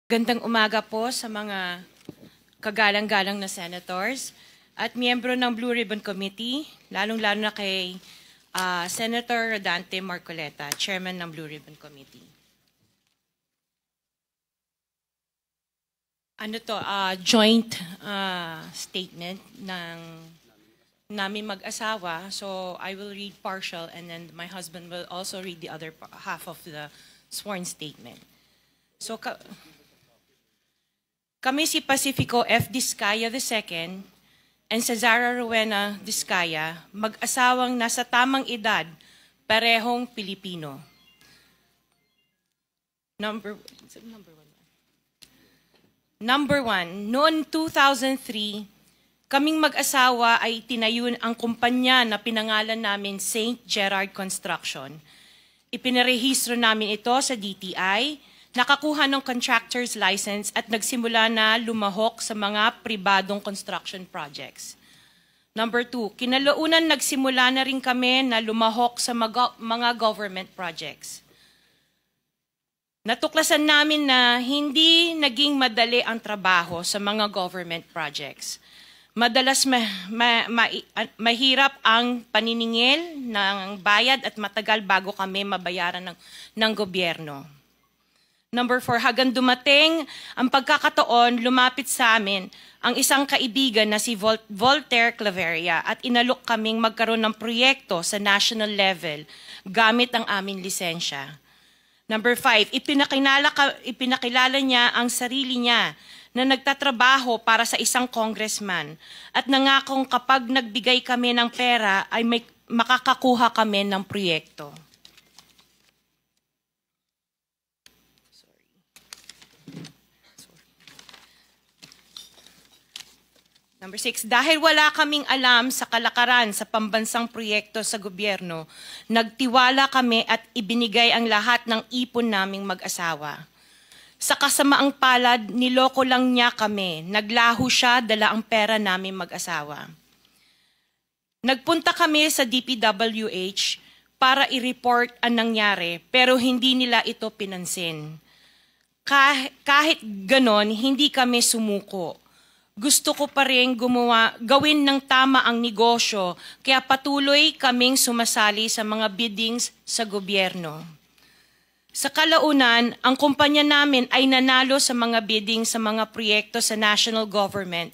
Gandang umaga po sa mga kagalang-galang na senators at miyembro ng Blue Ribbon Committee, lalong-lalo na kay Senator Rodante Marcoleta, Chairman ng Blue Ribbon Committee. Joint statement ng namin mag-asawa. So I will read partial and then my husband will also read the other half of the sworn statement. So kami si Pacifico F. Discaya II and Cesara Rowena Discaya, mag-asawang nasa tamang edad, parehong Pilipino. Number one, noong 2003, kaming mag-asawa ay tinayun ang kumpanya na pinangalan namin St. Gerard Construction. Ipinarehistro namin ito sa DTI, nakakuha ng contractor's license at nagsimula na lumahok sa mga pribadong construction projects. Number two, kinalaunan nagsimula na rin kami na lumahok sa mga government projects. Natuklasan namin na hindi naging madali ang trabaho sa mga government projects. Madalas mahirap ang paniningil ng bayad at matagal bago kami mabayaran ng gobyerno. Number 4, hanggang dumating ang pagkakataon, lumapit sa amin ang isang kaibigan na si Voltaire Claveria at inalok kaming magkaroon ng proyekto sa national level gamit ang aming lisensya. Number 5, ipinakilala niya ang sarili niya na nagtatrabaho para sa isang congressman at nangakong kapag nagbigay kami ng pera ay makakakuha kami ng proyekto. Number 6, dahil wala kaming alam sa kalakaran sa pambansang proyekto sa gobyerno, nagtiwala kami at ibinigay ang lahat ng ipon naming mag-asawa. Sa kasamaang palad, niloko lang niya kami. Naglaho siya, dala ang pera namin mag-asawa. Nagpunta kami sa DPWH para i-report ang nangyari, pero hindi nila ito pinansin. Kahit ganon, hindi kami sumuko. Gusto ko pa rin gawin ng tama ang negosyo, kaya patuloy kaming sumasali sa mga biddings sa gobyerno. Sa kalaunan, ang kumpanya namin ay nanalo sa mga bidding sa mga proyekto sa national government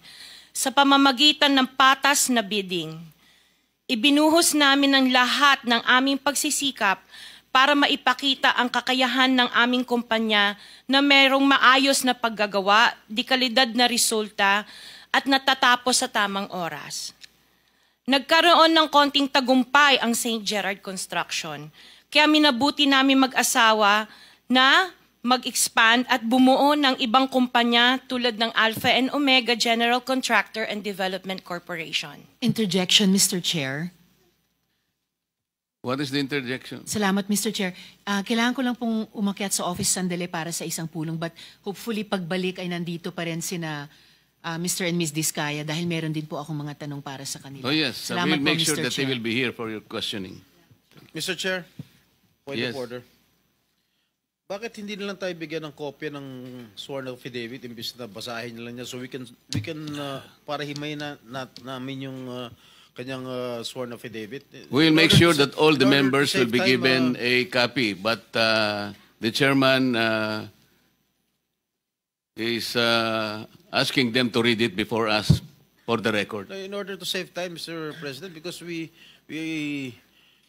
sa pamamagitan ng patas na bidding. Ibinuhos namin ang lahat ng aming pagsisikap para maipakita ang kakayahan ng aming kumpanya na mayroong maayos na paggagawa, dekalidad na resulta, at natatapos sa tamang oras. Nagkaroon ng konting tagumpay ang St. Gerard Construction, kaya minabuti namin mag-asawa na mag-expand at bumuo ng ibang kumpanya tulad ng Alpha and Omega General Contractor and Development Corporation. Interjection, Mr. Chair. What is the interjection? Salamat, Mr. Chair. Kailangan ko lang pong umakyat sa office sandali para sa isang pulong, but hopefully pagbalik ay nandito pa rin sina Mr. and Ms. Discaya dahil meron din po akong mga tanong para sa kanila. Oh yes, Salamat we'll make po, sure Mr. that Chair. they will be here for your questioning. Mr. Chair, point Yes. of order. Bakit hindi na lang tayo bigyan ng kopya ng sworn affidavit imbis na basahin na lang niya so we can para himayin namin yung kanyang sworn affidavit. We will make sure that all the members will be save given time, a copy, but the chairman is asking them to read it before us for the record. in order to save time, Mr. President, because we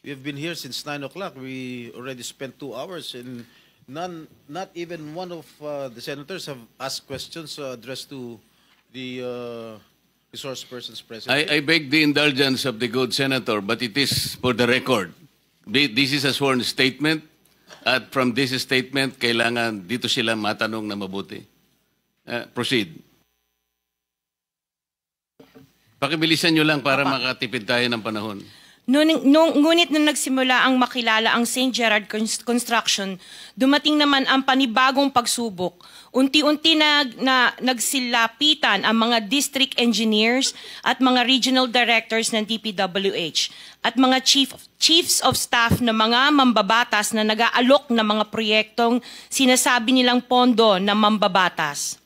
have been here since 9 o'clock. We already spent 2 hours and not even one of the senators have asked questions addressed to the resource persons present. I beg the indulgence of the good senator, but it is for the record. This is a sworn statement, at from this statement, kailangan dito sila matanong na mabuti. Proceed. Pakibilisan nyo lang para makatipid tayo ng panahon. Ngunit nung nagsimula ang makilala ang St. Gerard Construction, dumating naman ang panibagong pagsubok. Unti-unti nagsilapitan ang mga district engineers at mga regional directors ng DPWH at mga chiefs of staff na mga mambabatas na nag-aalok ng mga proyektong sinasabi nilang pondo ng mambabatas.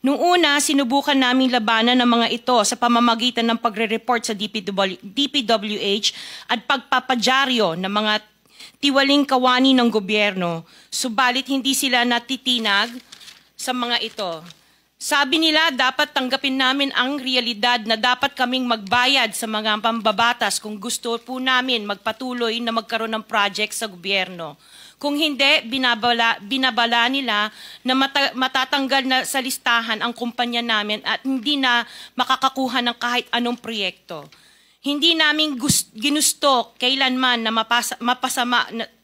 Noong una, sinubukan naming labanan ng mga ito sa pamamagitan ng pagre-report sa DPWH at pagpapadyaryo ng mga tiwaling kawani ng gobyerno, subalit hindi sila natitinag sa mga ito. Sabi nila dapat tanggapin namin ang realidad na dapat kaming magbayad sa mga pambabatas kung gusto po namin magpatuloy na magkaroon ng project sa gobyerno. Kung hindi, binabala nila na matatanggal na sa listahan ang kumpanya namin at hindi na makakakuha ng kahit anong proyekto. Hindi namin ginusto kailanman na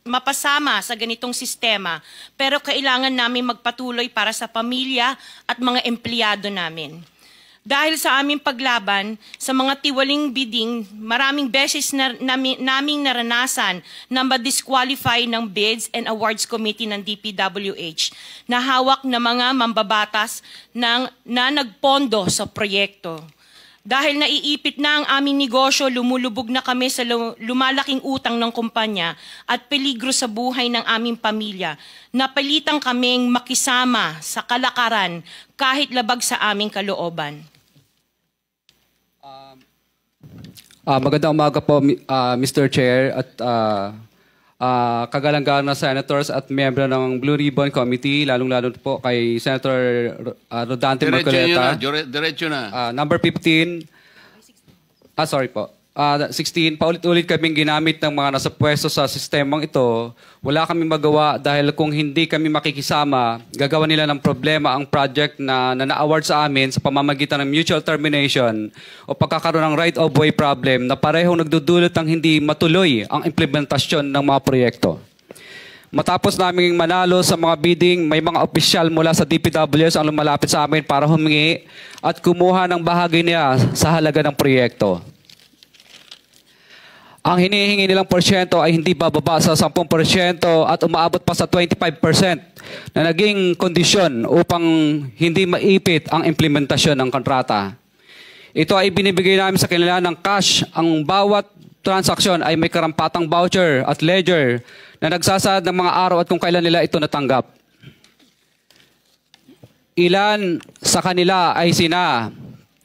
mapasama sa ganitong sistema, pero kailangan namin magpatuloy para sa pamilya at mga empleyado namin. Dahil sa aming paglaban sa mga tiwaling bidding, maraming beses naming naranasan na ma-disqualify ng Bids and Awards Committee ng DPWH na hawak na mga mambabatas na nagpondo sa proyekto. Dahil naiipit na ang aming negosyo, lumulubog na kami sa lumalaking utang ng kumpanya at peligro sa buhay ng aming pamilya. Napilitan kaming makisama sa kalakaran kahit labag sa aming kalooban. Magandang umaga po, Mr. Chair at kagalang-galang na senators at miyembro ng Blue Ribbon Committee, lalong-lalo po kay Senator Rodante Marcoleta. Diretso na. Number 15, sorry po. 16, paulit-ulit kaming ginamit ng mga nasa pwesto sa sistemang ito. Wala kaming magawa dahil kung hindi kami makikisama, gagawa nila ng problema ang project na na-award sa amin sa pamamagitan ng mutual termination o pagkakaroon ng right-of-way problem na parehong nagdudulot ng hindi matuloy ang implementasyon ng mga proyekto. Matapos naming manalo sa mga bidding, may mga opisyal mula sa DPWS ang lumalapit sa amin para humingi at kumuha ng bahagi niya sa halaga ng proyekto. Ang hinihingi nilang porsyento ay hindi bababa sa 10% at umaabot pa sa 25% na naging kondisyon upang hindi maipit ang implementasyon ng kontrata. Ito ay binibigay namin sa kanila ng cash. Ang bawat transaksyon ay may karampatang voucher at ledger na nagsasaad ng mga araw at kung kailan nila ito natanggap. Ilan sa kanila ay sina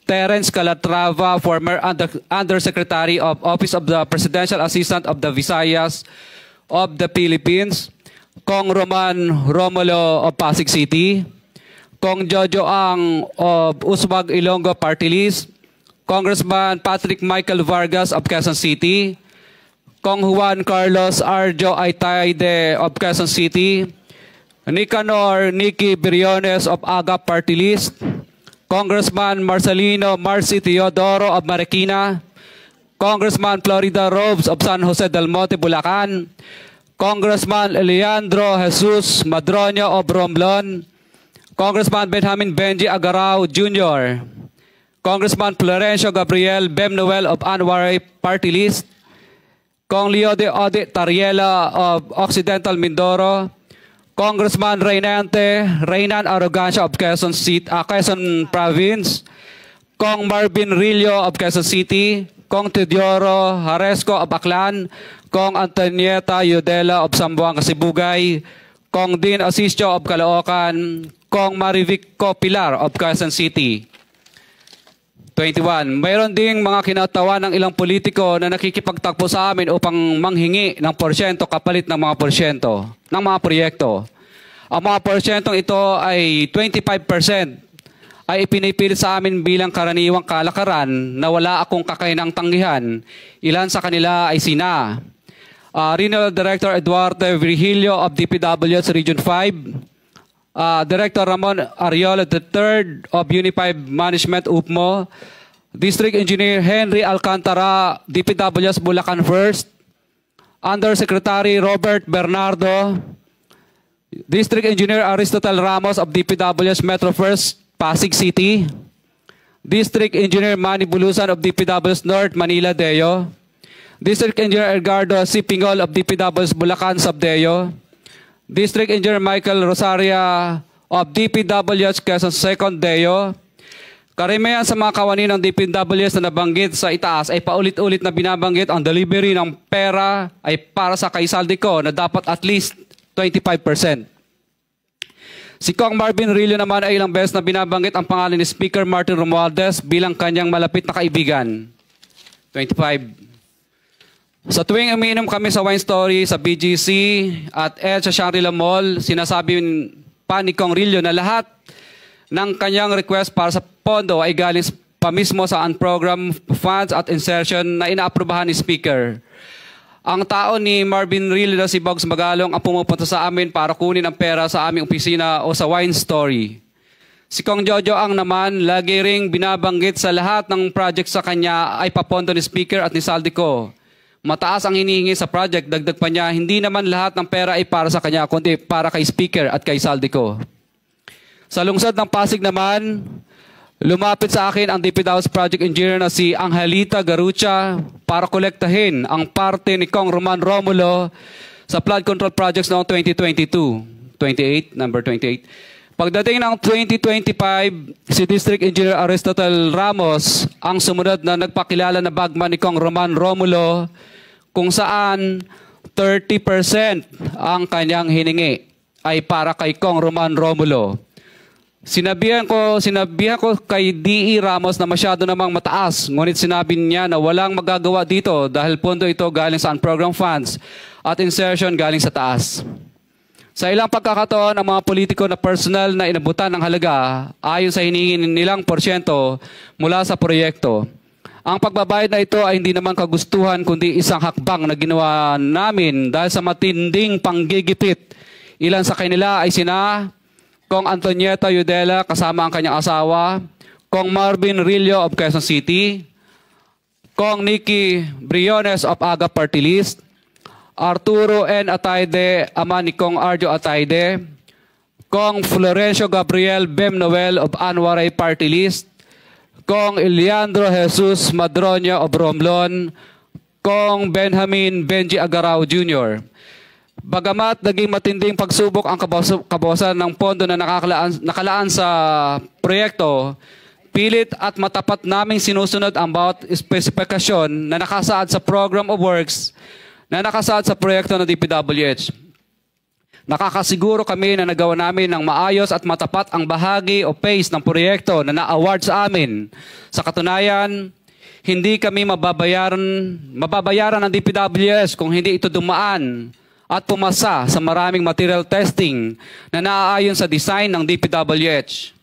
Terence Calatrava, former Undersecretary of Office of the Presidential Assistant of the Visayas of the Philippines, Kong Roman Romulo of Pasig City, Kong Jojo Ang of Uswag Ilonggo Party List, Congressman Patrick Michael Vargas of Quezon City, Kong Juan Carlos Arjo Aitayde of Quezon City, Nicanor Nicky Briones of Agap Party List, Congressman Marcelino Marcy Teodoro of Marikina, Congressman Florida Robes of San Jose del Monte, Bulacan, Congressman Leandro Jesus Madroño of Romblon, Congressman Benjamin Benji Agarao Jr., Congressman Florencio Gabriel Bemnoel of Anwaray Party List, Kong Leo de Ode Tariela of Occidental Mindoro, Congressman Reynan Arrogancia of Quezon Province, Kong Marvin Rillo of Quezon City, Kong Teodoro Haresco of Aklan, Kong Antonieta Yudela of Zamboanga, Sibugay, Kong Dean Asisio of Caloocan, Kong Marivico Pilar of Quezon City. 21. Mayroon ding mga kinatawa ng ilang politiko na nakikipagtakbo sa amin upang manghingi ng porsyento kapalit ng mga porsyento ng mga proyekto. Ang mga porsyentong ito ay 25% ay ipinipilit sa amin bilang karaniwang kalakaran na wala akong kakainang tanggihan. Ilan sa kanila ay sina Regional Director Eduardo Virgilio of DPWH Region 5, Director Ramon Ariola III of Unified Management UPMO, District Engineer Henry Alcantara, DPWS Bulacan First, Undersecretary Robert Bernardo, District Engineer Aristotle Ramos of DPWS Metro First, Pasig City, District Engineer Manny Bulusan of DPWS North, Manila Deo, District Engineer Edgardo C. Pingol of DPW's Bulacan Subdeo, District Engineer Michael Rosaria of DPWH Quezon 2nd Deo. Karamihan sa mga kawani ng DPWH na nabanggit sa itaas ay paulit-ulit na binabanggit ang delivery ng pera ay para sa kay Saldico na dapat at least 25%. Si Kong Marvin Rillo naman ay ilang beses na binabanggit ang pangalan ni Speaker Martin Romualdez bilang kanyang malapit na kaibigan. 25. Sa tuwing umiinom kami sa Wine Story, sa BGC at sa Shangri-La Mall, sinasabi pa ni Kong Rillo na lahat ng kanyang request para sa pondo ay galing pa mismo sa unprogrammed funds at insertion na inaaprubahan ni Speaker. Ang tao ni Marvin Rillo na si Bogs Magalong ang pumupunta sa amin para kunin ang pera sa aming opisina o sa Wine Story. Si Kong Jojo Ang naman, lagi ring binabanggit sa lahat ng project sa kanya ay papondo ni Speaker at ni Saldico. Mataas ang hinihingi sa project, dagdag pa niya, hindi naman lahat ng pera ay para sa kanya, kundi para kay Speaker at kay Saldico. Sa lungsod ng Pasig naman, lumapit sa akin ang DPW's project engineer na si Angelita Garucha para kolektahin ang parte ni Kong Roman Romulo sa flood control projects noong 2022. Number 28. Pagdating ng 2025, si District Engineer Aristotle Ramos ang sumunod na nagpakilala na bagman ni Kong Roman Romulo kung saan 30% ang kanyang hiningi ay para kay Kong Roman Romulo. Sinabihan ko kay D.E. Ramos na masyado namang mataas, ngunit sinabi niya na walang magagawa dito dahil pondo ito galing sa unprogrammed funds at insertion galing sa taas. Sa ilang pagkakataon, ang mga politiko na personal na inabutan ng halaga ayon sa hinihingi nilang porsyento mula sa proyekto. Ang pagbabayad na ito ay hindi naman kagustuhan kundi isang hakbang na ginawa namin dahil sa matinding panggigipit. Ilan sa kanila ay sina Kong Antonieta Yudela kasama ang kanyang asawa, Kong Marvin Rillo of Quezon City, Kong Nikki Briones of Aga Party List, Arturo N. Atayde, ama ni Kong Arjo Atayde, Kong Florencio Gabriel Bem Noel of Anwaray Party List, Kong Eliandro Jesus Madroña of Romblon, Kong Benjamin Benji Agarao Jr. Bagamat naging matinding pagsubok ang kabawasan ng pondo na nakalaan sa proyekto, pilit at matapat naming sinusunod ang bawat espesifikasyon na nakasaad sa Program of Works na nakasaad sa proyekto ng DPWH. Nakakasiguro kami na nagawa namin ng maayos at matapat ang bahagi o phase ng proyekto na na-award sa amin. Sa katunayan, hindi kami mababayaran ng DPWH kung hindi ito dumaan at pumasa sa maraming material testing na naaayon sa design ng DPWH.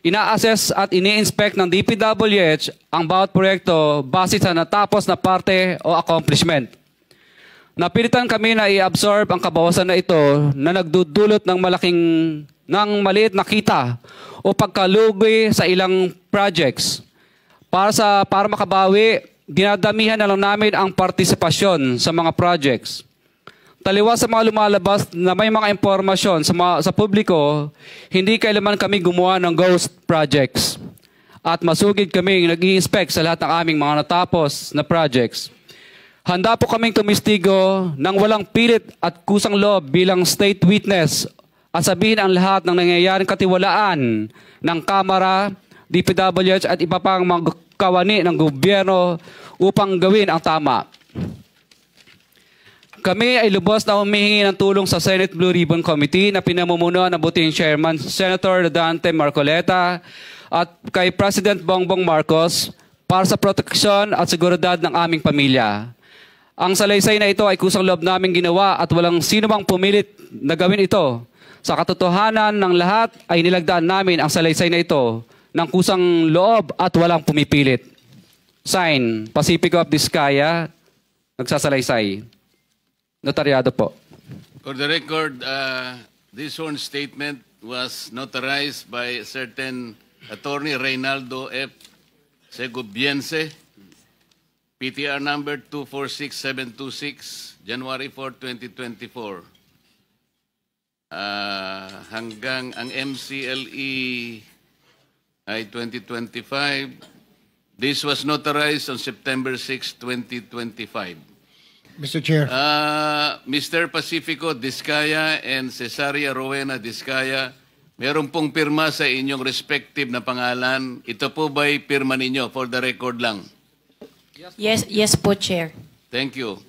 Ina-assess at ini-inspect ng DPWH ang bawat proyekto base sa natapos na parte o accomplishment. Napilitan kami na i-absorb ang kabawasan na ito na nagdudulot ng maliit na kita o pagkalugi sa ilang projects. Para makabawi, dinadamihan na lang namin ang partisipasyon sa mga projects. Taliwas sa mga lumalabas na may mga impormasyon sa publiko, hindi kailanman kami gumawa ng ghost projects. At masugid kami nag-i-inspect sa lahat ng aming mga natapos na projects. Handa po kaming tumistigo ng walang pilit at kusang loob bilang state witness at sabihin ang lahat ng nangyayaring katiwalaan ng Kamara, DPWH at iba pang mga kawani ng gobyerno upang gawin ang tama. Kami ay lubos na humihingi ng tulong sa Senate Blue Ribbon Committee na pinamumunuan ng buting Chairman Senator Dante Marcoleta at kay President Bongbong Marcos para sa proteksyon at seguridad ng aming pamilya. Ang salaysay na ito ay kusang loob naming ginawa at walang sino mang pumilit na gawin ito. Sa katotohanan ng lahat ay nilagdaan namin ang salaysay na ito ng kusang loob at walang pumipilit. Sign, Pacifico of Vizcaya, nagsasalaysay. Notaryado po. For the record, this sworn statement was notarized by a certain Attorney Reynaldo F. Segubiense, PTR number 246726, January 4, 2024. Hanggang ang MCLE ay 2025, This was notarized on September 6, 2025. Mr. Chair. Mr. Pacifico Discaya and Cesaria Rowena Discaya, meron pong pirma sa inyong respective na pangalan. Ito po ba'y pirma ninyo? For the record lang. Yes po, Chair. Thank you.